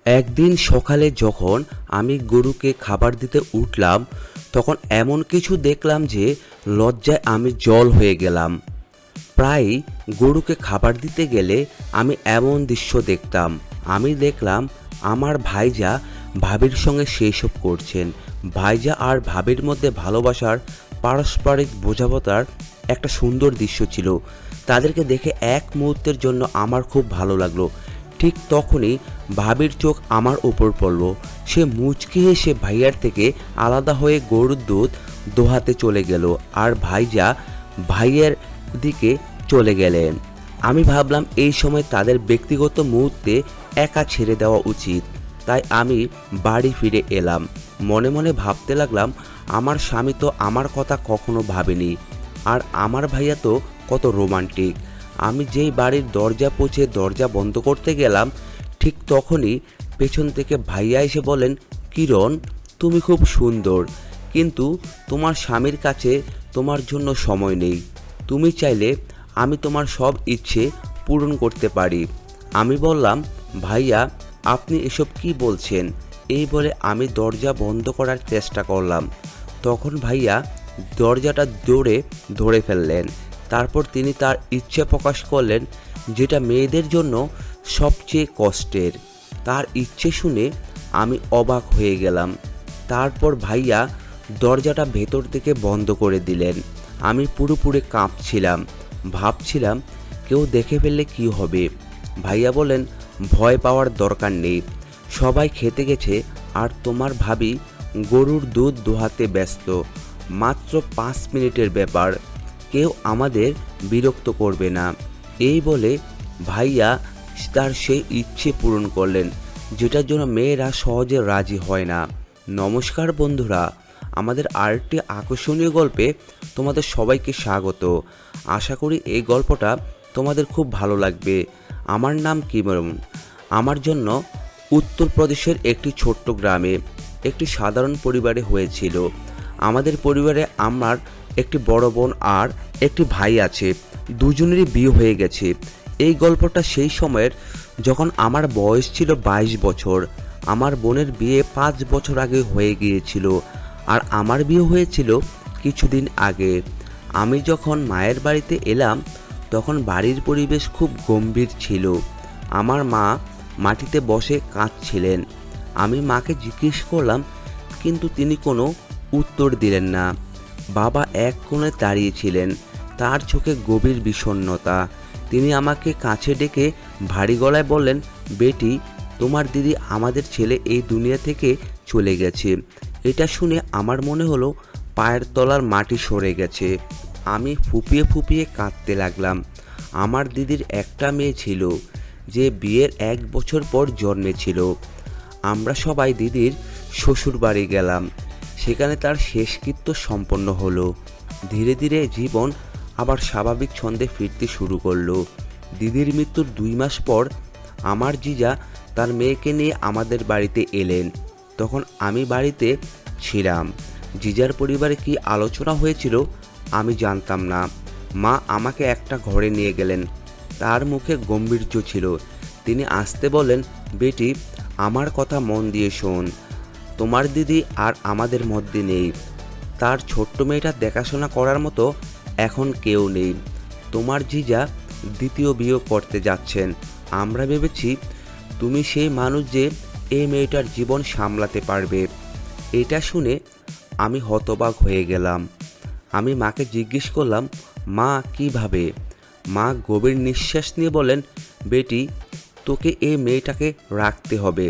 একদিন সকালে যখন আমি গরুকে খাবার দিতে উঠলাম, তখন এমন কিছু দেখলাম যে লজ্জায় আমি জল হয়ে গেলাম। প্রায়ই গরুকে খাবার দিতে গেলে আমি এমন দৃশ্য দেখতাম। আমি দেখলাম আমার ভাইজা ভাবির সঙ্গে সেইসব করছেন। ভাইজা আর ভাবির মধ্যে ভালোবাসার পারস্পরিক বোঝাপড়ার একটা সুন্দর দৃশ্য ছিল। তাদেরকে দেখে এক মুহূর্তের জন্য আমার খুব ভালো লাগলো। ঠিক তখনই ভাবির চোখ আমার উপর পড়ল। সে মুচকি হেসে ভাইয়ার থেকে আলাদা হয়ে গরুর দুধ দোহাতে চলে গেল আর ভাইজা ভাইয়ের দিকে চলে গেলেন। আমি ভাবলাম এই সময় তাদের ব্যক্তিগত মুহূর্তে একা ছেড়ে দেওয়া উচিত। তাই আমি বাড়ি ফিরে এলাম। মনে মনে ভাবতে লাগলাম, আমার স্বামী তো আমার কথা কখনো ভাবেনি, আর আমার ভাইয়া তো কত রোমান্টিক। আমি যেই বাড়ির দরজা পৌঁছে দরজা বন্ধ করতে গেলাম, ঠিক তখনই পেছন থেকে ভাইয়া এসে বলেন, কিরণ, তুমি খুব সুন্দর, কিন্তু তোমার স্বামীর কাছে তোমার জন্য সময় নেই। তুমি চাইলে আমি তোমার সব ইচ্ছে পূরণ করতে পারি। আমি বললাম, ভাইয়া, আপনি এসব কি বলছেন? এই বলে আমি দরজা বন্ধ করার চেষ্টা করলাম। তখন ভাইয়া দরজাটা জোরে ধরে ফেললেন। তারপর তিনি তার ইচ্ছে প্রকাশ করলেন, যেটা মেয়েদের জন্য সবচেয়ে কষ্টের। তার ইচ্ছে শুনে আমি অবাক হয়ে গেলাম। তারপর ভাইয়া দরজাটা ভেতর থেকে বন্ধ করে দিলেন। আমি পুরোপুরি কাঁপছিলাম, ভাবছিলাম কেউ দেখে ফেললে কি হবে। ভাইয়া বলেন, ভয় পাওয়ার দরকার নেই, সবাই খেতে গেছে আর তোমার ভাবি গরুর দুধ দোহাতে ব্যস্ত। মাত্র 5 মিনিটের ব্যাপার, কেউ আমাদের বিরক্ত করবে না। এই বলে ভাইয়া তার সেই ইচ্ছে পূরণ করলেন, যেটার জন্য মেয়েরা সহজে রাজি হয় না। নমস্কার বন্ধুরা, আমাদের আরেকটি আকর্ষণীয় গল্পে তোমাদের সবাইকে স্বাগত। আশা করি এই গল্পটা তোমাদের খুব ভালো লাগবে। আমার নাম কিমরন। আমার জন্য উত্তরপ্রদেশের একটি ছোট্ট গ্রামে একটি সাধারণ পরিবারে হয়েছিল। আমাদের পরিবারে আমার একটি বড় বোন আর একটি ভাই আছে। দুজনেরই বিয়ে হয়ে গেছে। এই গল্পটা সেই সময়ের যখন আমার বয়স ছিল 22 বছর। আমার বোনের বিয়ে 5 বছর আগে হয়ে গিয়েছিল, আর আমার বিয়ে হয়েছিল কিছুদিন আগে। আমি যখন মায়ের বাড়িতে এলাম, তখন বাড়ির পরিবেশ খুব গম্ভীর ছিল। আমার মা মাটিতে বসে কাঁদছিলেন। আমি মাকে জিজ্ঞেস করলাম, কিন্তু তিনি কোনো উত্তর দিলেন না। বাবা এক কোণে দাঁড়িয়েছিলেন, তার চোখে গভীর বিষণ্ণতা। তিনি আমাকে কাছে ডেকে ভারী গলায় বললেন, বেটি, তোমার দিদি আমাদের ছেলে এই দুনিয়া থেকে চলে গেছে। এটা শুনে আমার মনে হলো পায়ের তলার মাটি সরে গেছে। আমি ফুপিয়ে ফুপিয়ে কাঁদতে লাগলাম। আমার দিদির একটা মেয়ে ছিল, যে বিয়ের 1 বছর পর জন্মেছিল। আমরা সবাই দিদির শ্বশুর বাড়ি গেলাম। সেখানে তার শেষকৃত্য সম্পন্ন হলো। ধীরে ধীরে জীবন আবার স্বাভাবিক ছন্দে ফিরতে শুরু করলো। দিদির মৃত্যুর 2 মাস পর আমার জিজা তার মেয়েকে নিয়ে আমাদের বাড়িতে এলেন। তখন আমি বাড়িতে ছিলাম। জিজার পরিবারে কি আলোচনা হয়েছিল আমি জানতাম না। মা আমাকে একটা ঘরে নিয়ে গেলেন। তার মুখে গাম্ভীর্য ছিল। তিনি আসতে বলেন, বেটি, আমার কথা মন দিয়ে শোন। তোমার দিদি আর আমাদের মধ্যে নেই। তার ছোট্ট মেয়েটা দেখাশোনা করার মতো এখন কেউ নেই। তোমার জিজা দ্বিতীয় বিয়ে করতে যাচ্ছেন। আমরা ভেবেছি তুমি সেই মানুষ যে এই মেয়েটার জীবন সামলাতে পারবে। এটা শুনে আমি হতবাক হয়ে গেলাম। আমি মাকে জিজ্ঞেস করলাম, মা, কিভাবে? মা গভীর নিঃশ্বাস নিয়ে বলেন, বেটি, তোকে এই মেয়েটাকে রাখতে হবে।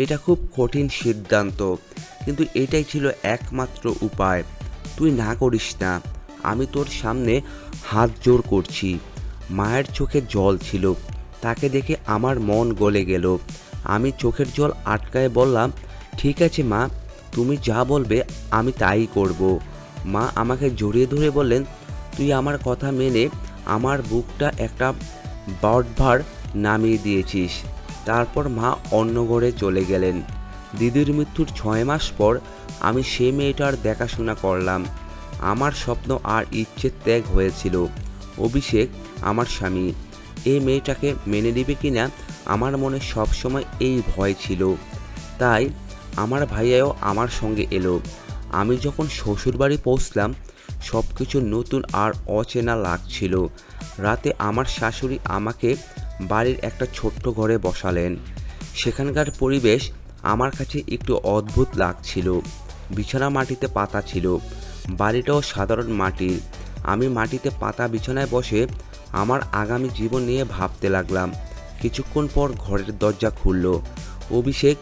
এটা খুব কঠিন সিদ্ধান্ত, কিন্তু এটাই ছিল একমাত্র উপায়। তুই না করিস না, আমি তোর সামনে হাত জোড় করছি। মায়ের চোখে জল ছিল। তাকে দেখে আমার মন গলে গেল। আমি চোখের জল আটকায় বললাম, ঠিক আছে মা, তুমি যা বলবে আমি তাই করব। মা আমাকে জড়িয়ে ধরে বললেন, তুই আমার কথা মেনে আমার বুকটা একটা বটভার নামিয়ে দিয়েছিস। তারপর মা অন্য ঘরে চলে গেলেন। দিদির মৃত্যুর 6 মাস পর আমি সেই মেয়েটার দেখাশোনা করলাম। আমার স্বপ্ন আর ইচ্ছে ত্যাগ হয়েছিল। অভিষেক আমার স্বামী, এই মেয়েটাকে মেনে নেবে কিনা আমার মনে সবসময় এই ভয় ছিল। তাই আমার ভাইয়াও আমার সঙ্গে এলো। আমি যখন শ্বশুরবাড়ি পৌঁছলাম সব কিছু নতুন আর অচেনা লাগছিল। রাতে আমার শাশুড়ি আমাকে বাড়ির একটা ছোট্ট ঘরে বসালেন। সেখানকার পরিবেশ আমার কাছে একটু অদ্ভুত লাগছিল। বিছানা মাটিতে পাতা ছিল, বাড়িটাও সাধারণ মাটির। আমি মাটিতে পাতা বিছানায় বসে আমার আগামী জীবন নিয়ে ভাবতে লাগলাম। কিছুক্ষণ পর ঘরের দরজা খুলল। অভিষেক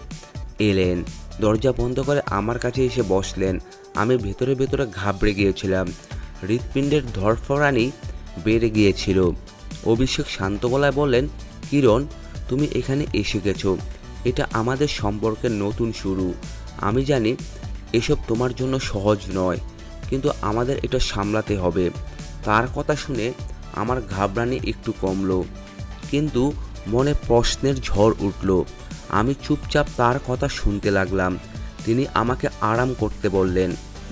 এলেন, দরজা বন্ধ করে আমার কাছে এসে বসলেন। আমি ভেতরে ভেতরে ঘাবড়ে গিয়েছিলাম। হৃৎপিণ্ডের ধড়ফড়ানি বেড়ে গিয়েছিল। অভিষেক শান্ত গলায় বললেন, কিরণ, তুমি এখানে এসে গেছো। এটা আমাদের সম্পর্কের নতুন শুরু। আমি জানি এসব তোমার জন্য সহজ নয়, কিন্তু আমাদের এটা সামলাতে হবে। তার কথা শুনে আমার ঘাবড়ানি একটু কমলো, কিন্তু মনে প্রশ্নের ঝড় উঠল। আমি চুপচাপ তার কথা শুনতে লাগলাম। তিনি আমাকে আরাম করতে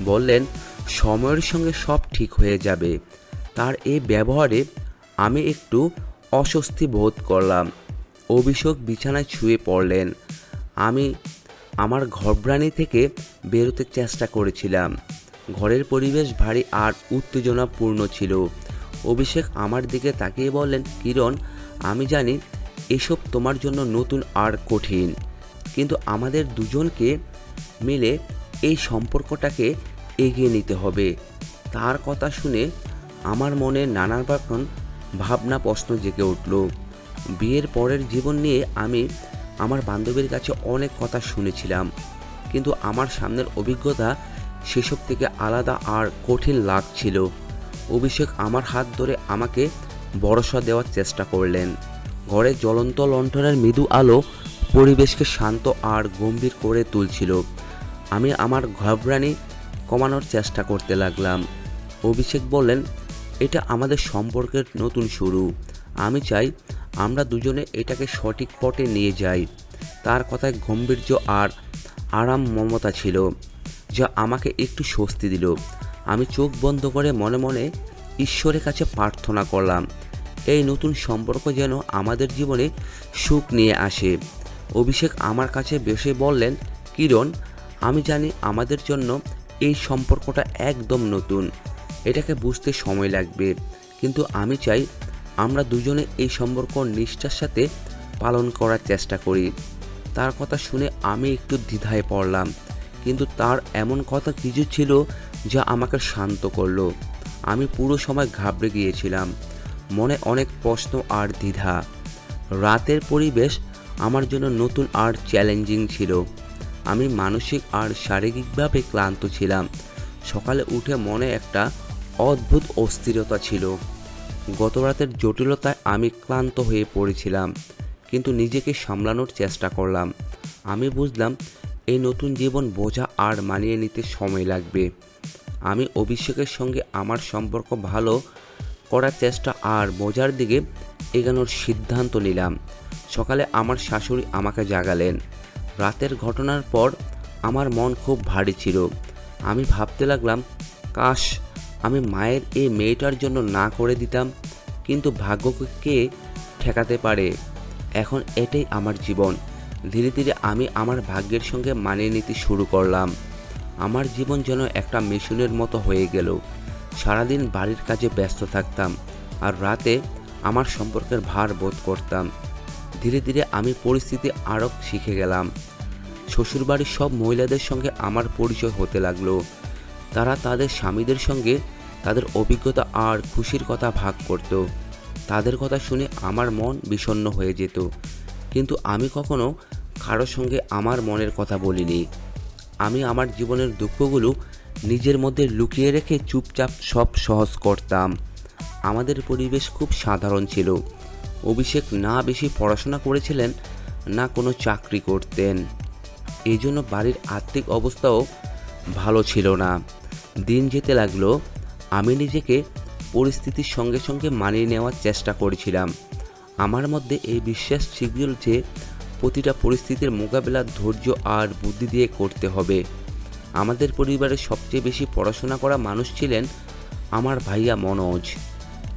বললেন সময়ের সঙ্গে সব ঠিক হয়ে যাবে। তার এই ব্যবহারে আমি একটু অস্বস্তি বোধ করলাম। অভিষেক বিছানায় শুয়ে পড়লেন। আমি আমার ঘবড়ানি থেকে বেরোতে চেষ্টা করেছিলাম। ঘরের পরিবেশ ভারী আর উত্তেজনাপূর্ণ ছিল। অভিষেক আমার দিকে তাকিয়ে বললেন, কিরণ, আমি জানি এসব তোমার জন্য নতুন আর কঠিন, কিন্তু আমাদের দুজনকে মিলে এই সম্পর্কটাকে এগিয়ে নিতে হবে। তার কথা শুনে আমার মনে নানা রকম ভাবনা প্রশ্ন জেগে উঠল। বিয়ের পরের জীবন নিয়ে আমি আমার বান্ধবীর কাছে অনেক কথা শুনেছিলাম, কিন্তু আমার সামনের অভিজ্ঞতা সেসব থেকে আলাদা আর কঠিন লাগছিল। অভিষেক আমার হাত ধরে আমাকে ভরসা দেওয়ার চেষ্টা করলেন। ঘরে জ্বলন্ত লণ্ঠনের মৃদু আলো পরিবেশকে শান্ত আর গম্ভীর করে তুলছিল। আমি আমার ঘবড়ানি কমানোর চেষ্টা করতে লাগলাম। অভিষেক বললেন, এটা আমাদের সম্পর্কের নতুন শুরু। আমি চাই আমরা দুজনে এটাকে সঠিক পথে নিয়ে যাই। তার কথায় গাম্ভীর্য আর আরাম মমতা ছিল, যা আমাকে একটু স্বস্তি দিল। আমি চোখ বন্ধ করে মনে মনে ঈশ্বরের কাছে প্রার্থনা করলাম, এই নতুন সম্পর্ক যেন আমাদের জীবনে সুখ নিয়ে আসে। অভিষেক আমার কাছে বসে বললেন, কিরণ, আমি জানি আমাদের জন্য এই সম্পর্কটা একদম নতুন। এটাকে বুঝতে সময় লাগবে, কিন্তু আমি চাই আমরা দুজনে এই সম্পর্ক নিষ্ঠার সাথে পালন করার চেষ্টা করি। তার কথা শুনে আমি একটু দ্বিধায় পড়লাম, কিন্তু তার এমন কথা কিছু ছিল যা আমাকে শান্ত করলো। আমি পুরো সময় ঘাবড়ে গিয়েছিলাম, মনে অনেক প্রশ্ন আর দ্বিধা। রাতের পরিবেশ আমার জন্য নতুন আর চ্যালেঞ্জিং ছিল। আমি মানসিক আর শারীরিকভাবে ক্লান্ত ছিলাম। সকালে উঠে মনে একটা অদ্ভুত অস্থিরতা ছিল। গত রাতের জটিলতায় আমি ক্লান্ত হয়ে পড়েছিলাম, কিন্তু নিজেকে সামলানোর চেষ্টা করলাম। আমি বুঝলাম এই নতুন জীবন বোঝা আর মানিয়ে নিতে সময় লাগবে। আমি অভিষেকের সঙ্গে আমার সম্পর্ক ভালো করার চেষ্টা আর বোঝার দিকে এগোনোর সিদ্ধান্ত নিলাম। সকালে আমার শাশুড়ি আমাকে জাগালেন। রাতের ঘটনার পর আমার মন খুব ভারী ছিল। আমি ভাবতে লাগলাম, কাশ আমি মায়ের এই মেয়েটার জন্য না করে দিতাম, কিন্তু ভাগ্যকে কে ঠেকাতে পারে। এখন এটাই আমার জীবন। ধীরে ধীরে আমি আমার ভাগ্যের সঙ্গে মানিয়ে নিতে শুরু করলাম। আমার জীবন যেন একটা মেশিনের মতো হয়ে গেল। সারাদিন বাড়ির কাজে ব্যস্ত থাকতাম আর রাতে আমার সম্পর্কের ভার বোধ করতাম। ধীরে ধীরে আমি পরিস্থিতি আরও শিখে গেলাম। শ্বশুরবাড়ির সব মহিলাদের সঙ্গে আমার পরিচয় হতে লাগলো। তারা তাদের স্বামীদের সঙ্গে তাদের অভিজ্ঞতা আর খুশির কথা ভাগ করত। তাদের কথা শুনে আমার মন বিষণ্ণ হয়ে যেত, কিন্তু আমি কখনো কারোর সঙ্গে আমার মনের কথা বলিনি। আমি আমার জীবনের দুঃখগুলো নিজের মধ্যে লুকিয়ে রেখে চুপচাপ সব সহজ করতাম। আমাদের পরিবেশ খুব সাধারণ ছিল। অভিষেক না বেশি পড়াশোনা করেছিলেন, না কোনো চাকরি করতেন। এই জন্য বাড়ির আর্থিক অবস্থাও ভালো ছিল না। দিন যেতে লাগলো। আমি নিজেকে পরিস্থিতির সঙ্গে সঙ্গে মানিয়ে নেওয়ার চেষ্টা করেছিলাম। আমার মধ্যে এই বিশ্বাস ছিল যে প্রতিটা পরিস্থিতির মোকাবেলা ধৈর্য আর বুদ্ধি দিয়ে করতে হবে। আমাদের পরিবারের সবচেয়ে বেশি পড়াশোনা করা মানুষ ছিলেন আমার ভাইয়া মনোজ।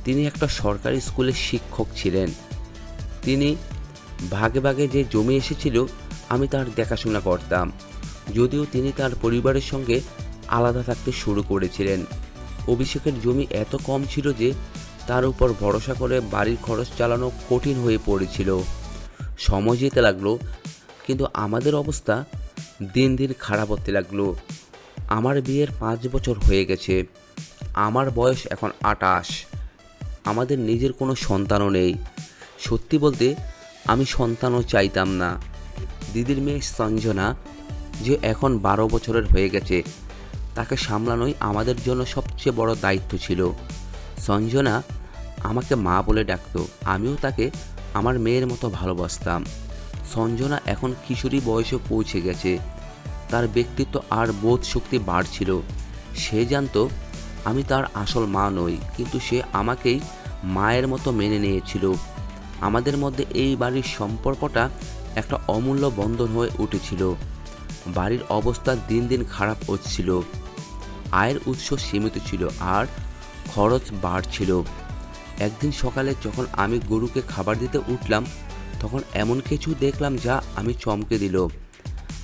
তিনি একটা সরকারি স্কুলের শিক্ষক ছিলেন। তিনি ভাগে ভাগে যে জমি এসেছিল আমি তার দেখাশোনা করতাম, যদিও তিনি তার পরিবারের সঙ্গে আলাদা থাকতে শুরু করেছিলেন। অভিষেকের জমি এত কম ছিল যে তার উপর ভরসা করে বাড়ির খরচ চালানো কঠিন হয়ে পড়েছিল। সময় যেতে লাগলো, কিন্তু আমাদের অবস্থা দিন দিন খারাপ হতে লাগলো। আমার বিয়ের 5 বছর হয়ে গেছে, আমার বয়স এখন 28। আমাদের নিজের কোনো সন্তানও নেই। সত্যি বলতে আমি সন্তানও চাইতাম না। দিদির মেয়ে সঞ্জনা, যে এখন 12 বছরের হয়ে গেছে, তাকে সামলানোই আমাদের জন্য সবচেয়ে বড় দায়িত্ব ছিল। সঞ্জনা আমাকে মা বলে ডাকতো, আমিও তাকে আমার মেয়ের মতো ভালোবাসতাম। সঞ্জনা এখন কিশোরী বয়সে পৌঁছে গেছে, তার ব্যক্তিত্ব আর বোধ শক্তি বাড়ছিল। সে জানতো আমি তার আসল মা নই, কিন্তু সে আমাকেই মায়ের মতো মেনে নিয়েছিল। আমাদের মধ্যে এই বাড়ির সম্পর্কটা একটা অমূল্য বন্ধন হয়ে উঠেছিল। বাড়ির অবস্থা দিন দিন খারাপ হচ্ছিল, আয়ের উৎস সীমিত ছিল আর খরচ বাড়ছিল। একদিন সকালে যখন আমি গরুকে খাবার দিতে উঠলাম, তখন এমন কিছু দেখলাম যা আমি চমকে দিল।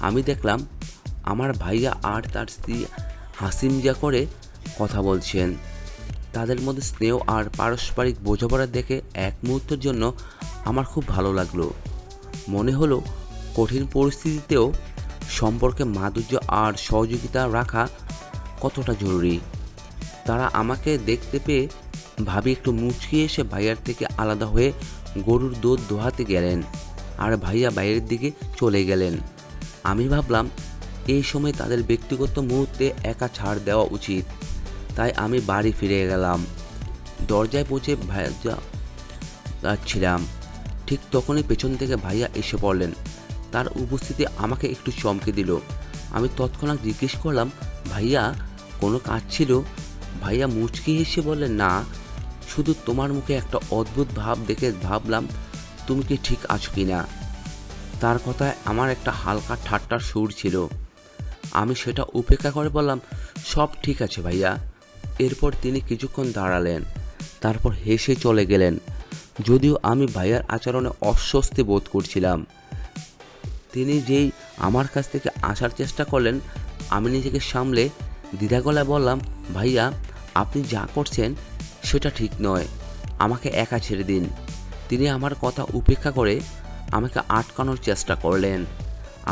আমি দেখলাম আমার ভাইয়া আর তার স্ত্রী হাসিমজা করে কথা বলছেন। তাদের মধ্যে স্নেহ আর পারস্পরিক বোঝাপড়া দেখে এক মুহূর্তের জন্য আমার খুব ভালো লাগলো। মনে হলো কঠিন পরিস্থিতিতেও সম্পর্কে মাধুর্য আর সহযোগিতা রাখা কতটা জরুরি। তারা আমাকে দেখতে পেয়ে ভাবি একটু মুচকি এসে ভাইয়ার থেকে আলাদা হয়ে গরুর দুধ দোহাতে গেলেন, আর ভাইয়া বাইরের দিকে চলে গেলেন। আমি ভাবলাম এই সময় তাদের ব্যক্তিগত মুহূর্তে একা ছাড় দেওয়া উচিত, তাই আমি বাড়ি ফিরে গেলাম। দরজায় পৌঁছে ভাইয়া যাচ্ছিলাম, ঠিক তখনই পেছন থেকে ভাইয়া এসে পড়লেন। তার উপস্থিতি আমাকে একটু চমকে দিল। আমি তৎক্ষণাৎ জিজ্ঞেস করলাম, ভাইয়া কোনো কাজ ছিল? ভাইয়া মুচকি হেসে বললেন, না, শুধু তোমার মুখে একটা অদ্ভুত ভাব দেখে ভাবলাম তুমি কি ঠিক আছো কি না। তার কথায় আমার একটা হালকা ঠাট্টার সুর ছিল। আমি সেটা উপেক্ষা করে বললাম, সব ঠিক আছে ভাইয়া। এরপর তিনি কিছুক্ষণ দাঁড়ালেন, তারপর হেসে চলে গেলেন। যদিও আমি ভাইয়ার আচরণে অস্বস্তি বোধ করছিলাম। তিনি যেই আমার কাছ থেকে আসার চেষ্টা করলেন, আমি নিজেকে সামলে দ্বিধা গলায় বললাম, ভাইয়া আপনি যা করছেন সেটা ঠিক নয়, আমাকে একা ছেড়ে দিন। তিনি আমার কথা উপেক্ষা করে আমাকে আটকানোর চেষ্টা করলেন।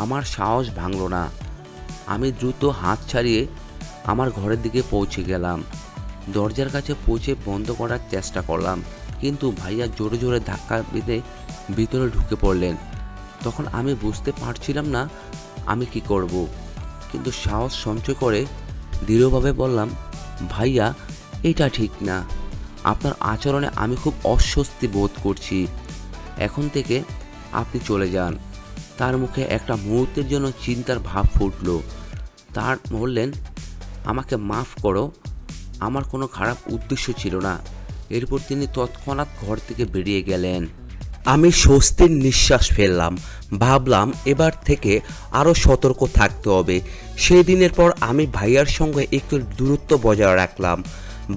আমার সাহস ভাঙল না। আমি দ্রুত হাত ছাড়িয়ে আমার ঘরের দিকে পৌঁছে গেলাম। দরজার কাছে পৌঁছে বন্ধ করার চেষ্টা করলাম, কিন্তু ভাইয়া জোরে জোরে ধাক্কা বেঁধে ভিতরে ঢুকে পড়লেন। তখন আমি বুঝতে পারছিলাম না আমি কি করব, কিন্তু সাহস সঞ্চয় করে দৃঢ়ভাবে বললাম, ভাইয়া এটা ঠিক না, আপনার আচরণে আমি খুব অস্বস্তি বোধ করছি, এখন থেকে আপনি চলে যান। তার মুখে একটা মুহূর্তের জন্য চিন্তার ভাব ফুটল। তার বললেন, আমাকে মাফ করো, আমার কোনো খারাপ উদ্দেশ্য ছিল না। এরপর তিনি তৎক্ষণাৎ ঘর থেকে বেরিয়ে গেলেন। আমি স্বস্তির নিঃশ্বাস ফেললাম। ভাবলাম এবার থেকে আরও সতর্ক থাকতে হবে। সেই দিনের পর আমি ভাইয়ার সঙ্গে একটু দূরত্ব বজায় রাখলাম।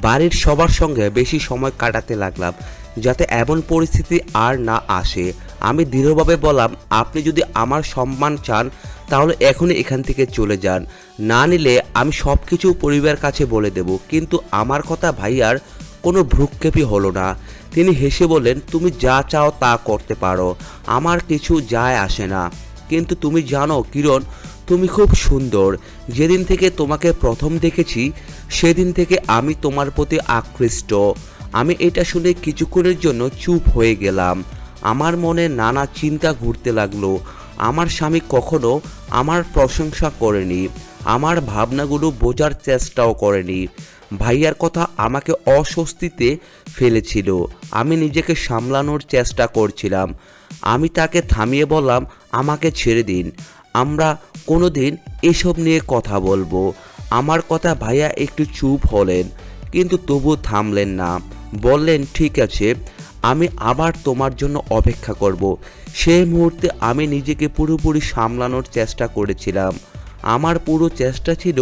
বাড়ির সবার সঙ্গে বেশি সময় কাটাতে লাগলাম, যাতে এমন পরিস্থিতি আর না আসে। আমি দৃঢ়ভাবে বললাম, আপনি যদি আমার সম্মান চান তাহলে এখনই এখান থেকে চলে যান, না নিলে আমি সব কিছু পরিবারের কাছে বলে দেব। কিন্তু আমার কথা ভাইয়ার কোনো ভ্রুক্ষেপই হলো না। তিনি হেসে বললেন, তুমি যা চাও তা করতে পারো, আমার কিছু যায় আসে না। কিন্তু তুমি জানো কিরণ, তুমি খুব সুন্দর। যেদিন থেকে তোমাকে প্রথম দেখেছি সেদিন থেকে আমি তোমার প্রতি আকৃষ্ট। আমি এটা শুনে কিছুক্ষণের জন্য চুপ হয়ে গেলাম। আমার মনে নানা চিন্তা ঘুরতে লাগলো। আমার স্বামী কখনো আমার প্রশংসা করেনি, আমার ভাবনাগুলো বোঝার চেষ্টাও করেনি। ভাইয়ার কথা আমাকে অস্বস্তিতে ফেলেছিল। আমি নিজেকে সামলানোর চেষ্টা করছিলাম। আমি তাকে থামিয়ে বললাম, আমাকে ছেড়ে দিন, আমরা কোনো দিন এসব নিয়ে কথা বলবো। আমার কথা ভাইয়া একটু চুপ হলেন, কিন্তু তবু থামলেন না। বললেন, ঠিক আছে, আমি আবার তোমার জন্য অপেক্ষা করব। সেই মুহূর্তে আমি নিজেকে পুরোপুরি সামলানোর চেষ্টা করেছিলাম। আমার পুরো চেষ্টা ছিল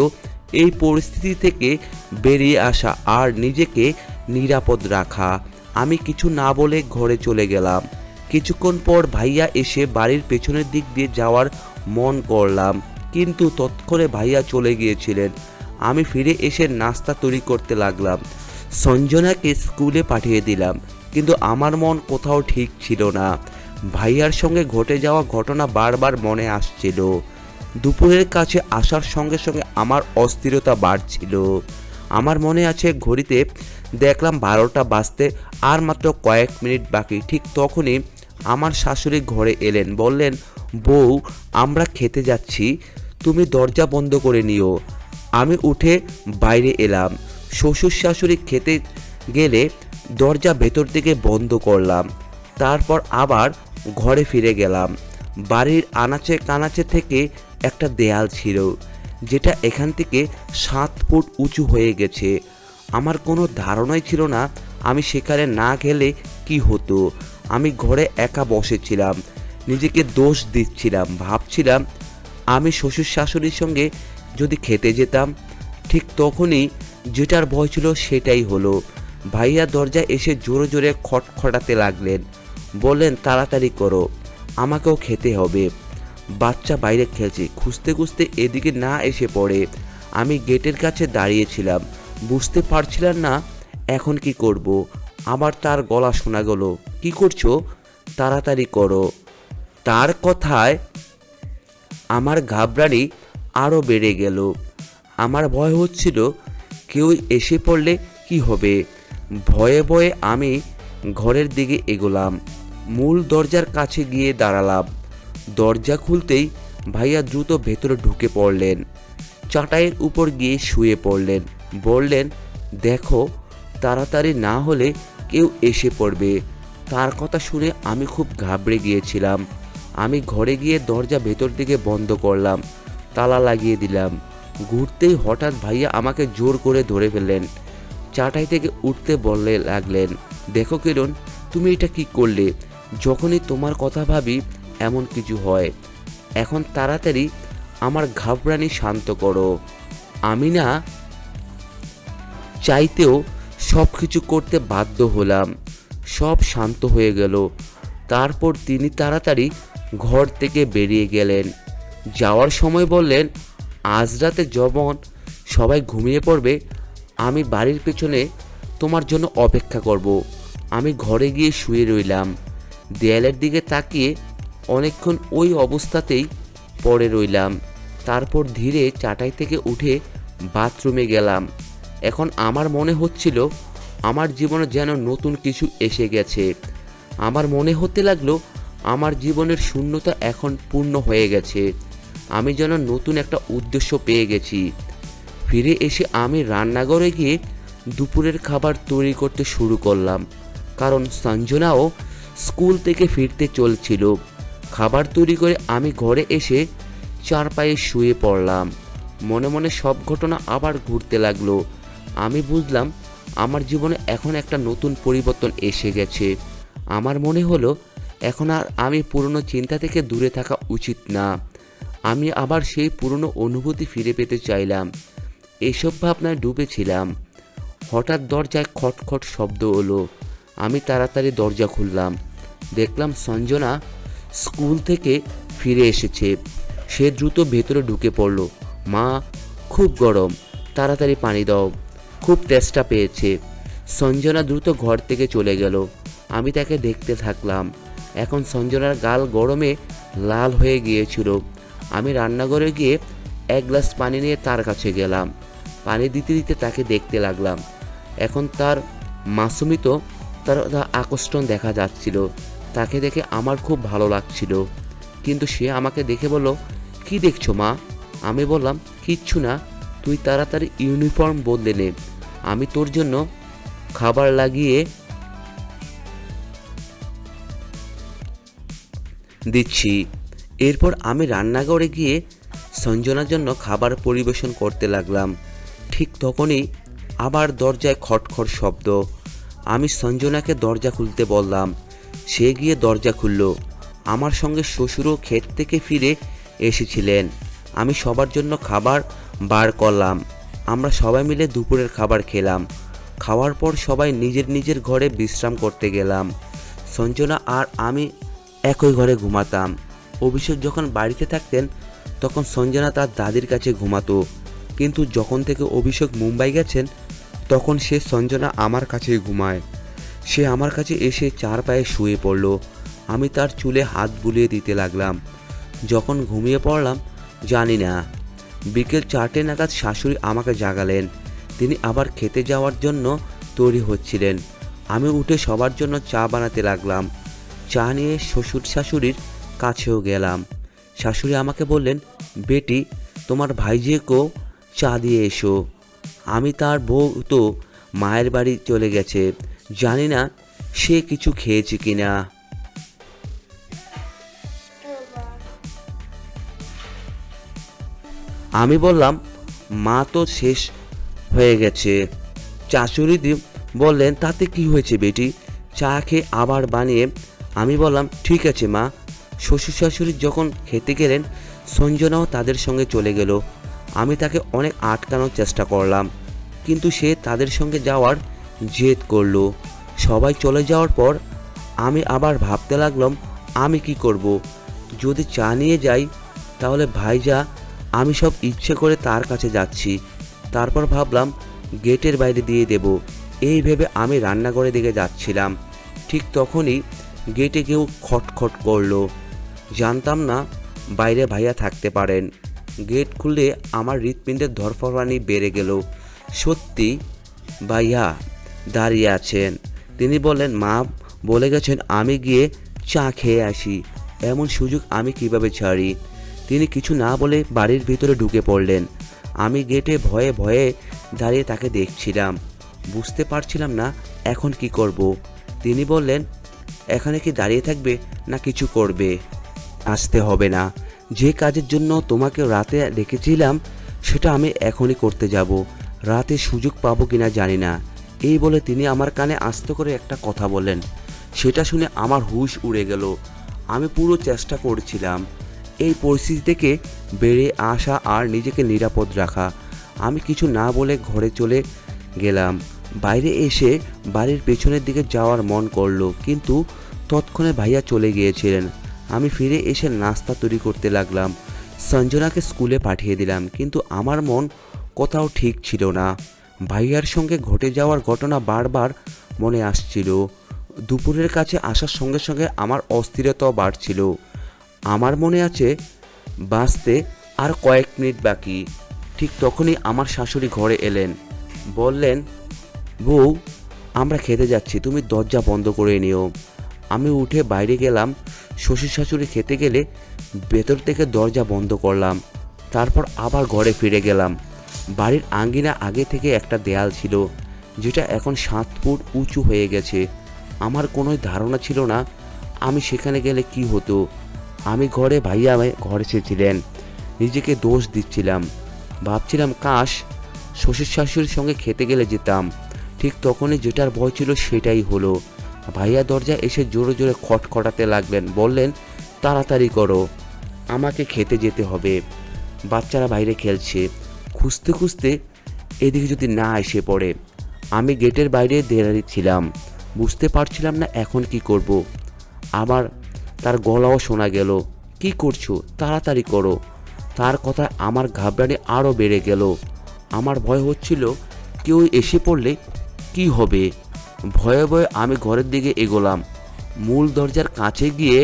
এই পরিস্থিতি থেকে বেরিয়ে আসা আর নিজেকে নিরাপদ রাখা। আমি কিছু না বলে ঘরে চলে গেলাম। কিছুক্ষণ পর ভাইয়া এসে বাড়ির পেছনের দিক দিয়ে যাওয়ার মন করলাম, কিন্তু তৎক্ষণে ভাইয়া চলে গিয়েছিলেন। আমি ফিরে এসে নাস্তা তৈরি করতে লাগলাম। সঞ্জনাকে স্কুলে পাঠিয়ে দিলাম, কিন্তু আমার মন কোথাও ঠিক ছিল না। ভাইয়ার সঙ্গে ঘটে যাওয়া ঘটনা বারবার মনে আসছিল। দুপুরের কাছে আসার সঙ্গে সঙ্গে আমার অস্থিরতা বাড়ছিল। আমার মনে আছে ঘড়িতে দেখলাম 12টা বাজতে আর মাত্র কয়েক মিনিট বাকি। ঠিক তখনই আমার শাশুড়ি ঘরে এলেন, বললেন, বউ, আমরা খেতে যাচ্ছি, তুমি দরজা বন্ধ করে নিও। আমি উঠে বাইরে এলাম। শ্বশুর শাশুড়ি খেতে গেলে দরজা ভেতর থেকে বন্ধ করলাম। তারপর আবার ঘরে ফিরে গেলাম। বাড়ির আনাচে কানাচে থেকে একটা দেয়াল ছিল, যেটা এখান থেকে 7 ফুট উঁচু হয়ে গেছে। আমার কোনো ধারণাই ছিল না আমি সেখানে না গেলে কি হতো। আমি ঘরে একা বসেছিলাম, নিজেকে দোষ দিচ্ছিলাম। ভাবছিলাম আমি শ্বশুর শাশুড়ির সঙ্গে যদি খেতে যেতাম। ঠিক তখনই যেটার ভয় ছিল সেটাই হলো। ভাইয়া দরজা এসে জোরে জোরে খটখটাতে লাগলেন, বললেন, তাড়াতাড়ি করো, আমাকেও খেতে হবে। বাচ্চা বাইরে খেলছে। খুঁজতে খুঁজতে এদিকে না এসে পড়ে। আমি গেটের কাছে দাঁড়িয়েছিলাম, বুঝতে পারছিলাম না এখন কি করব। আবার তার গলা শোনা গেল, কি করছো, তাড়াতাড়ি করো। তার কথায় আমার ঘাবড়ানি আরও বেড়ে গেল। আমার ভয় হচ্ছিল কেউ এসে পড়লে কি হবে। ভয়ে ভয়ে আমি ঘরের দিকে এগোলাম। মূল দরজার কাছে গিয়ে দাঁড়ালাম। দরজা খুলতেই ভাইয়া দ্রুত ভেতরে ঢুকে পড়লেন। চাটাইয়ের উপর গিয়ে শুয়ে পড়লেন। বললেন, দেখো, তাড়াতাড়ি না হলে কেউ এসে পড়বে। তার কথা শুনে আমি খুব ঘাবড়ে গিয়েছিলাম। আমি ঘরে গিয়ে দরজা ভেতর দিকে বন্ধ করলাম, তালা লাগিয়ে দিলাম। ঘুরতেই হঠাৎ ভাইয়া আমাকে জোর করে ধরে ফেললেন। চাটাই থেকে উঠতে বললে লাগলেন, দেখো কিরণ, তুমি এটা কি করলে? যখনই তোমার কথা ভাবি এমন কিছু হয়। এখন তাড়াতাড়ি আমার ঘাবড়ানি শান্ত করো। আমি না চাইতেও সব কিছু করতে বাধ্য হলাম। সব শান্ত হয়ে গেল। তারপর তিনি তাড়াতাড়ি ঘর থেকে বেরিয়ে গেলেন। যাওয়ার সময় বললেন, আজ রাতে যখন সবাই ঘুমিয়ে পড়বে, আমি বাড়ির পেছনে তোমার জন্য অপেক্ষা করব। আমি ঘরে গিয়ে শুয়ে রইলাম। দেয়ালের দিকে তাকিয়ে অনেকক্ষণ ওই অবস্থাতেই পড়ে রইলাম। তারপর ধীরে চাটাই থেকে উঠে বাথরুমে গেলাম। এখন আমার মনে হচ্ছিল আমার জীবনে যেন নতুন কিছু এসে গেছে। আমার মনে হতে লাগলো আমার জীবনের শূন্যতা এখন পূর্ণ হয়ে গেছে। আমি যেন নতুন একটা উদ্দেশ্য পেয়ে গেছি। ফিরে এসে আমি রান্নাঘরে গিয়ে দুপুরের খাবার তৈরি করতে শুরু করলাম, কারণ সঞ্জনাও স্কুল থেকে ফিরতে চলছিল। খাবার তৈরি করে আমি ঘরে এসে চারপায়ে শুয়ে পড়লাম। মনে মনে সব ঘটনা আবার ঘুরতে লাগলো। আমি বুঝলাম আমার জীবনে এখন একটা নতুন পরিবর্তন এসে গেছে। আমার মনে হলো এখন আর আমি পুরনো চিন্তা থেকে দূরে থাকা উচিত না। আমি আবার সেই পুরনো অনুভূতি ফিরে পেতে চাইলাম। এসব ভাবনায় ডুবেছিলাম। হঠাৎ দরজায় খটখট শব্দ হলো। আমি তাড়াতাড়ি দরজা খুললাম। দেখলাম সঞ্জনা স্কুল থেকে ফিরে এসেছে। সে দ্রুত ভেতরে ঢুকে পড়ল। মা, খুব গরম, তাড়াতাড়ি পানি দাও, খুব তেষ্টা পেয়েছে। সঞ্জনা দ্রুত ঘর থেকে চলে গেল। আমি তাকে দেখতে থাকলাম। এখন সঞ্জনার গাল গরমে লাল হয়ে গিয়েছিল। আমি রান্নাঘরে গিয়ে এক গ্লাস পানি নিয়ে তার কাছে গেলাম। পানি দিতে দিতে তাকে দেখতে লাগলাম। এখন তার মাসুমিত, তার আকর্ষণ দেখা যাচ্ছিল। তাকে দেখে আমার খুব ভালো লাগছিল। কিন্তু সে আমাকে দেখে বলল, কি দেখছো মা? আমি বললাম, কিচ্ছু না, তুই তাড়াতাড়ি ইউনিফর্ম বদলে নে, আমি তোর জন্য খাবার লাগিয়ে দিচ্ছি। এরপর আমি রান্নাঘরে গিয়ে সঞ্জনার জন্য খাবার পরিবেশন করতে লাগলাম। ঠিক তখনই আবার দরজায় খটখট শব্দ। আমি সঞ্জনাকে দরজা খুলতে বললাম। সে গিয়ে দরজা খুলল। আমার সঙ্গে শ্বশুরও ক্ষেত থেকে ফিরে এসেছিলেন। আমি সবার জন্য খাবার বার করলাম। আমরা সবাই মিলে দুপুরের খাবার খেলাম। খাওয়ার পর সবাই নিজের নিজের ঘরে বিশ্রাম করতে গেলাম। সঞ্জনা আর আমি একই ঘরে ঘুমাতাম। অভিষেক যখন বাড়িতে থাকতেন তখন সঞ্জনা তার দাদির কাছে ঘুমাতো, কিন্তু যখন থেকে অভিষেক মুম্বাই গেছেন তখন সে সঞ্জনা আমার কাছেই ঘুমায়। সে আমার কাছে এসে চার পায়ে শুয়ে পড়ল। আমি তার চুলে হাত বুলিয়ে দিতে লাগলাম। যখন ঘুমিয়ে পড়লাম জানি না, বিকেল 4টে নাগাদ শাশুড়ি আমাকে জাগালেন। তিনি আবার খেতে যাওয়ার জন্য তৈরি হচ্ছিলেন। আমি উঠে সবার জন্য চা বানাতে লাগলাম। চা নিয়ে শ্বশুর শাশুড়ির কাছেও গেলাম। শাশুড়ি আমাকে বললেন, বেটি তোমার ভাইঝিকেও চা দিয়ে এসো। আমি তার বউ তো মায়ের বাড়ি চলে গেছে, জানি না সে কিছু খেয়েছে কিনা। আমি বললাম, মা তো শেষ হয়ে গেছে। শাশুড়ি বললেন, তাতে কি হয়েছে বেটি, চা খেয়ে আবার বানিয়ে। আমি বললাম, ঠিক আছে মা। শ্বশুর শাশুড়ি যখন খেতে গেলেন সঞ্জনাও তাদের সঙ্গে চলে গেল। আমি তাকে অনেক আটকানোর চেষ্টা করলাম, কিন্তু সে তাদের সঙ্গে যাওয়ার জেদ করলো। সবাই চলে যাওয়ার পর আমি আবার ভাবতে লাগলাম আমি কি করব। যদি চা নিয়ে যাই তাহলে ভাইজা আমি সব ইচ্ছে করে তার কাছে যাচ্ছি। তারপর ভাবলাম গেটের বাইরে দিয়ে দেব। এই ভেবে আমি রান্নাঘরের দিকে যাচ্ছিলাম। ঠিক তখনই গেটে কেউ খটখট করলো। জানতাম না বাইরে ভাইয়া থাকতে পারেন। গেট খুলে আমার হৃৎপিণ্ডের ধরফরানি বেড়ে গেল। সত্যি ভাইয়া দাঁড়িয়ে আছেন। তিনি বললেন, মা বলে গেছেন আমি গিয়ে চা খেয়ে আসি, এমন সুযোগ আমি কিভাবে ছাড়ি। তিনি কিছু না বলে বাড়ির ভিতরে ঢুকে পড়লেন। আমি গেটে ভয়ে ভয়ে দাঁড়িয়ে তাকে দেখছিলাম, বুঝতে পারছিলাম না এখন কি করব। তিনি বললেন, এখানে কি দাঁড়িয়ে থাকবে না কিছু করবে? আসতে হবে না। যে কাজের জন্য তোমাকে রাতে ডেকেছিলাম সেটা আমি এখনই করতে যাব। রাতে সুযোগ পাবো কিনা জানি না। এই বলে তিনি আমার কানে আস্তে করে একটা কথা বললেন। সেটা শুনে আমার হুঁশ উড়ে গেল। আমি পুরো চেষ্টা করছিলাম এই পরিস্থিতি থেকে বেরিয়ে আসা আর নিজেকে নিরাপদ রাখা। আমি কিছু না বলে ঘরে চলে গেলাম। বাইরে এসে বাড়ির পেছনের দিকে যাওয়ার মন করলো, কিন্তু তৎক্ষণে ভাইয়া চলে গিয়েছিলেন। আমি ফিরে এসে নাস্তা তৈরি করতে লাগলাম। সঞ্জনাকে স্কুলে পাঠিয়ে দিলাম, কিন্তু আমার মন কোথাও ঠিক ছিল না। ভাইয়ার সঙ্গে ঘটে যাওয়ার ঘটনা বারবার মনে আসছিল। দুপুরের কাছে আসার সঙ্গে সঙ্গে আমার অস্থিরতাও বাড়ছিল। আমার মনে আছে বাঁচতে আর কয়েক মিনিট বাকি। ঠিক তখনই আমার শাশুড়ি ঘরে এলেন। বললেন, বউ আমরা খেতে যাচ্ছি, তুমি দরজা বন্ধ করে নিও। আমি উঠে বাইরে গেলাম। শ্বশুর শাশুড়ি খেতে গেলে ভেতর থেকে দরজা বন্ধ করলাম। তারপর আবার ঘরে ফিরে গেলাম। বাড়ির আঙ্গিনা আগে থেকে একটা দেয়াল ছিল, যেটা এখন 7 ফুট উঁচু হয়ে গেছে। আমার কোনো ধারণা ছিল না আমি সেখানে গেলে কি হতো। আমি ঘরে, ভাইয়া ঘরে এসেছিলেন। নিজেকে দোষ দিচ্ছিলাম। ভাবছিলাম কাশ শ্বশুর শাশুড়ির সঙ্গে খেতে গেলে যেতাম। ঠিক তখনই যেটার ভয় ছিল সেটাই হলো। ভাইয়া দরজা এসে জোরে জোরে খটখটাতে লাগলেন। বললেন, তাড়াতাড়ি করো, আমাকে খেতে যেতে হবে। বাচ্চারা বাইরে খেলছে। খুঁজতে খুঁজতে এদিকে যদি না এসে পড়ে। আমি গেটের বাইরে দাঁড়িয়েছিলাম, বুঝতে পারছিলাম না এখন কি করব। আবার তার গলাও শোনা গেল, কি করছো, তাড়াতাড়ি করো। তার কথায় আমার ঘাবড়ানি আরও বেড়ে গেল। আমার ভয় হচ্ছিল কেউ এসে পড়লে কি হবে। ভয়ে ভয়ে আমি ঘরের দিকে এগোলাম। মূল দরজার কাছে গিয়ে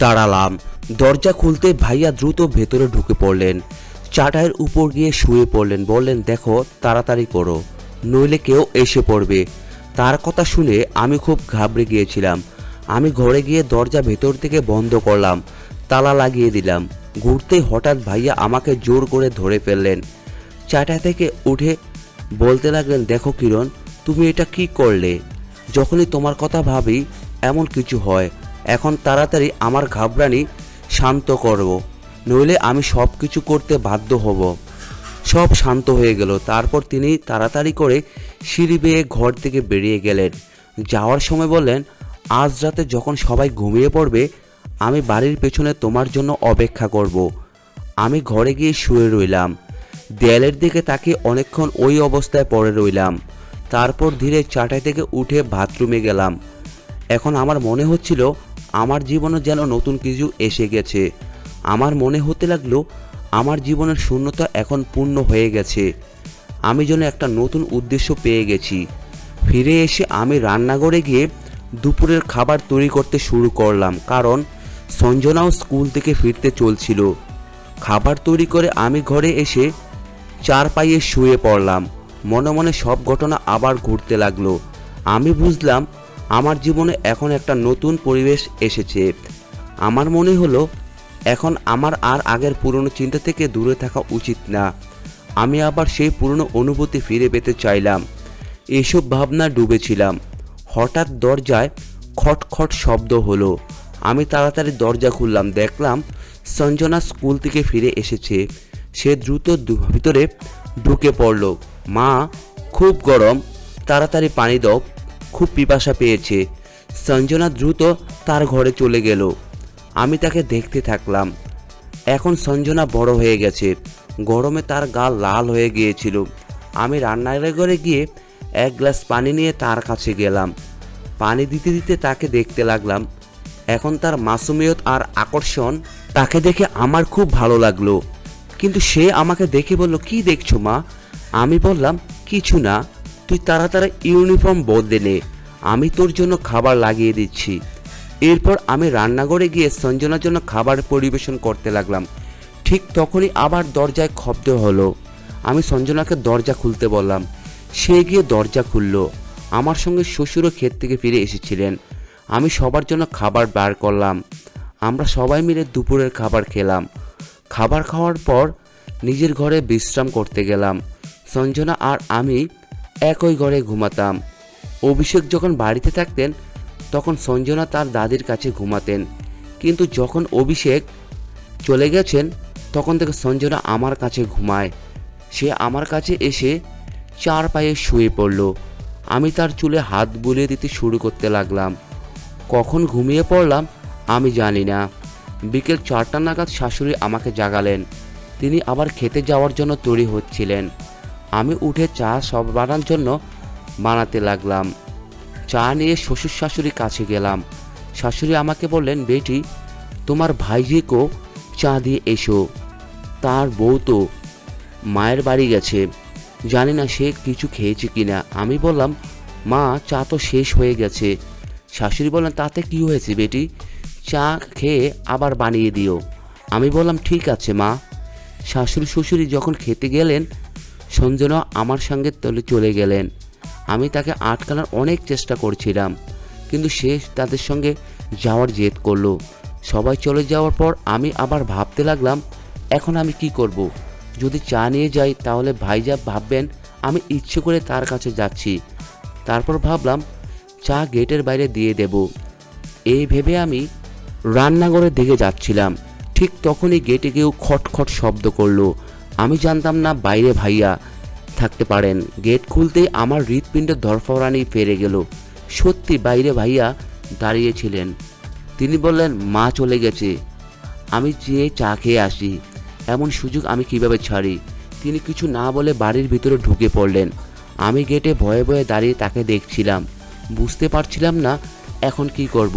দাঁড়ালাম। দরজা খুলতে ভাইয়া দ্রুত ভেতরে ঢুকে পড়লেন। চাটাইয়ের উপর গিয়ে শুয়ে পড়লেন। বললেন, দেখো তাড়াতাড়ি করো, নইলে কেউ এসে পড়বে। তার কথা শুনে আমি খুব ঘাবড়ে গিয়েছিলাম। আমি ঘরে গিয়ে দরজা ভেতর থেকে বন্ধ করলাম, তালা লাগিয়ে দিলাম। ঘুরতেই হঠাৎ ভাইয়া আমাকে জোর করে ধরে ফেললেন। চাটা থেকে উঠে বলতে লাগলেন, দেখো কিরণ, তুমি এটা কি করলে? যখনই তোমার কথা ভাবি এমন কিছু হয়। এখন তাড়াতাড়ি আমার ঘাবড়ানি শান্ত করো, নইলে আমি সব কিছু করতে বাধ্য হব। সব শান্ত হয়ে গেল। তারপর তিনি তাড়াতাড়ি করে সিঁড়ি বেয়ে ঘর থেকে বেরিয়ে গেলেন। যাওয়ার সময় বললেন, আজ রাতে যখন সবাই ঘুমিয়ে পড়বে আমি বাড়ির পেছনে তোমার জন্য অপেক্ষা করব। আমি ঘরে গিয়ে শুয়ে রইলাম। দেয়ালের দিকে তাকিয়ে অনেকক্ষণ ওই অবস্থায় পড়ে রইলাম। তারপর ধীরে চাটাই থেকে উঠে বাথরুমে গেলাম। এখন আমার মনে হচ্ছিল আমার জীবনে যেন নতুন কিছু এসে গেছে। আমার মনে হতে লাগলো আমার জীবনের শূন্যতা এখন পূর্ণ হয়ে গেছে। আমি যেন একটা নতুন উদ্দেশ্য পেয়ে গেছি। ফিরে এসে আমি রান্নাঘরে গিয়ে দুপুরের খাবার তৈরি করতে শুরু করলাম, কারণ সঞ্জনাও স্কুল থেকে ফিরতে চলছিল। খাবার তৈরি করে আমি ঘরে এসে চারপাইয়ে শুয়ে পড়লাম। মনে মনে সব ঘটনা আবার ঘুরতে লাগলো। আমি বুঝলাম আমার জীবনে এখন একটা নতুন পরিবেশ এসেছে। আমার মনে হলো এখন আমার আর আগের পুরনো চিন্তা থেকে দূরে থাকা উচিত না। আমি আবার সেই পুরনো অনুভূতি ফিরে পেতে চাইলাম। এইসব ভাবনা ডুবেছিলাম। হঠাৎ দরজায় খটখট শব্দ হলো। আমি তাড়াতাড়ি দরজা খুললাম। দেখলাম সঞ্জনা স্কুল থেকে ফিরে এসেছে। সে দ্রুত ভিতরে ঢুকে পড়ল। মা, খুব গরম, তাড়াতাড়ি পানি দাও, খুব পিপাসা পেয়েছে। সঞ্জনা দ্রুত তার ঘরে চলে গেল। আমি তাকে দেখতে থাকলাম। এখন সঞ্জনা বড় হয়ে গেছে। গরমে তার গাল লাল হয়ে গিয়েছিল। আমি রান্নাঘরে গিয়ে এক গ্লাস পানি নিয়ে তার কাছে গেলাম। পানি দিতে দিতে তাকে দেখতে লাগলাম। এখন তার মাসুমিয়ত আর আকর্ষণ তাকে দেখে আমার খুব ভালো লাগলো। কিন্তু সে আমাকে দেখে বলল, কি দেখছো মা? আমি বললাম, কিছু না, তুই তাড়াতাড়ি ইউনিফর্ম বদলে নে, আমি তোর জন্য খাবার লাগিয়ে দিচ্ছি। এরপর আমি রান্নাঘরে গিয়ে সঞ্জনার জন্য খাবার পরিবেশন করতে লাগলাম। ঠিক তখনই আবার দরজায় শব্দ হলো। আমি সঞ্জনাকে দরজা খুলতে বললাম। সে গিয়ে দরজা খুলল। আমার সঙ্গে শ্বশুরও ক্ষেত থেকে ফিরে এসেছিলেন। আমি সবার জন্য খাবার বার করলাম। আমরা সবাই মিলে দুপুরের খাবার খেলাম। খাবার খাওয়ার পর নিজের ঘরে বিশ্রাম করতে গেলাম। সঞ্জনা আর আমি একই ঘরে ঘুমাতাম। অভিষেক যখন বাড়িতে থাকতেন তখন সঞ্জনা তার দাদির কাছে ঘুমাতেন, কিন্তু যখন অভিষেক চলে গেছেন তখন থেকে সঞ্জনা আমার কাছে ঘুমায়। সে আমার কাছে এসে চার পায়ে শুয়ে পড়ল। আমি তার চুলে হাত বুলিয়ে দিতে শুরু করতে লাগলাম। কখন ঘুমিয়ে পড়লাম আমি জানি না। বিকেল 4টা নাগাদ শাশুড়ি আমাকে জাগালেন। তিনি আবার খেতে যাওয়ার জন্য তৈরি হচ্ছিলেন। আমি উঠে চা সব বানানোর জন্য বানাতে লাগলাম। চা নিয়ে শ্বশুর শাশুড়ির কাছে গেলাম। শাশুড়ি আমাকে বললেন, বেটি, তোমার ভাইজিকেও চা দিয়ে এসো, তার বউ তো মায়ের বাড়ি গেছে, জানি না সে কিছু খেয়েছে কিনা। আমি বললাম, মা, চা তো শেষ হয়ে গেছে। শাশুড়ি বললেন, তাতে কি হয়েছে বেটি, চা খেয়ে আবার বানিয়ে দিও। আমি বললাম, ঠিক আছে মা। শাশুড়ি শ্বশুরি যখন খেতে গেলেন সঞ্জনা আমার সঙ্গে চলে গেলেন। আমি তাকে আটকানোর অনেক চেষ্টা করছিলাম, কিন্তু সে তাদের সঙ্গে যাওয়ার জেদ করলো। সবাই চলে যাওয়ার পর আমি আবার ভাবতে লাগলাম, এখন আমি কি করব। যদি চা নিয়ে যাই তাহলে ভাইজা ভাববেন আমি ইচ্ছে করে তার কাছে যাচ্ছি। তারপর ভাবলাম চা গেটের বাইরে দিয়ে দেব। এই ভেবে আমি রান্নাঘরের দিকে যাচ্ছিলাম। ঠিক তখনই গেটে কেউ খটখট শব্দ করলো। আমি জানতাম না বাইরে ভাইয়া থাকতে পারেন। গেট খুলতেই আমার হৃৎপিণ্ডের ধরফরানি ফেরে গেল। সত্যি বাইরে ভাইয়া দাঁড়িয়েছিলেন। তিনি বললেন, মা চলে গেছে, আমি যেয়ে চা খেয়ে আসি। এমন সুযোগ আমি কিভাবে ছাড়ি। তিনি কিছু না বলে বাড়ির ভিতরে ঢুকে পড়লেন। আমি গেটে ভয়ে ভয়ে দাঁড়িয়ে তাকে দেখছিলাম। বুঝতে পারছিলাম না এখন কি করব।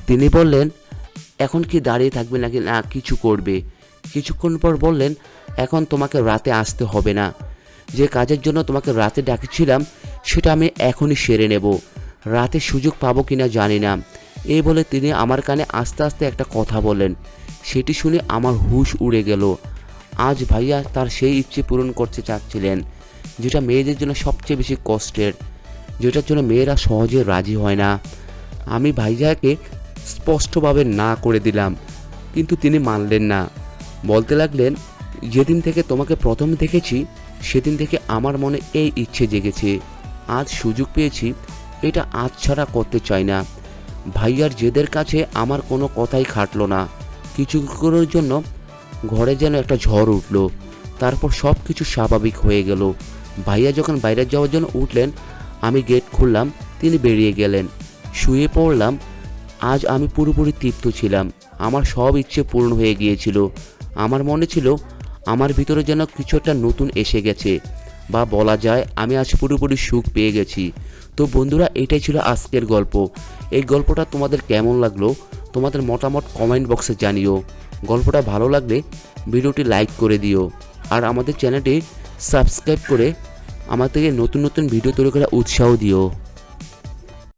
তিনি বললেন, এখন কি দাঁড়িয়ে থাকবে নাকি না কিছু করবে। কিছুক্ষণ পর বললেন, এখন তোমাকে রাতে আসতে হবে না। যে কাজের জন্য তোমাকে রাতে ডাকছিলাম সেটা আমি এখনই সেরে নেব। রাতে সুযোগ পাবো কিনা জানি না। এই বলে তিনি আমার কানে আস্তে আস্তে একটা কথা বললেন। সেটি শুনে আমার হুঁশ উড়ে গেল। আজ ভাইয়া তার সেই ইচ্ছে পূরণ করতে চাচ্ছিলেন, যেটা মেয়েদের জন্য সবচেয়ে বেশি কষ্টের, যেটার জন্য মেয়েরা সহজে রাজি হয় না। আমি ভাইয়াকে স্পষ্টভাবে না করে দিলাম, কিন্তু তিনি মানলেন না। বলতে লাগলেন, যেদিন থেকে তোমাকে প্রথম দেখেছি সেদিন থেকে আমার মনে এই ইচ্ছে জেগেছে। আজ সুযোগ পেয়েছি, এটা আজ ছাড়া করতে চাই না। ভাইয়ার জেদের কাছে আমার কোনো কথাই খাটলো না। কিছুক্ষণের জন্য ঘরে যেন একটা ঝড় উঠল। তারপর সব কিছু স্বাভাবিক হয়ে গেল। ভাইয়া যখন বাইরে যাওয়ার জন্য উঠলেন আমি গেট খুললাম, তিনি বেরিয়ে গেলেন। শুয়ে পড়লাম। আজ আমি পুরোপুরি তৃপ্ত ছিলাম। আমার সব ইচ্ছে পূর্ণ হয়ে গিয়েছিল। আমার মনে ছিল আমার ভিতরে যেন কিছু একটা নতুন এসে গেছে। বা বলা যায় আমি আজ পুরোপুরি সুখ পেয়ে গেছি। তো বন্ধুরা, এটাই ছিল আজকের গল্প। এই গল্পটা তোমাদের কেমন লাগলো তোমাদের মতামত কমেন্ট বক্সে জানিও। গল্পটা ভালো লাগলে ভিডিওটি লাইক করে দিও আর আমাদের চ্যানেলটি সাবস্ক্রাইব করে আমাদেরকে নতুন নতুন ভিডিও তৈরি করার উৎসাহ দিও।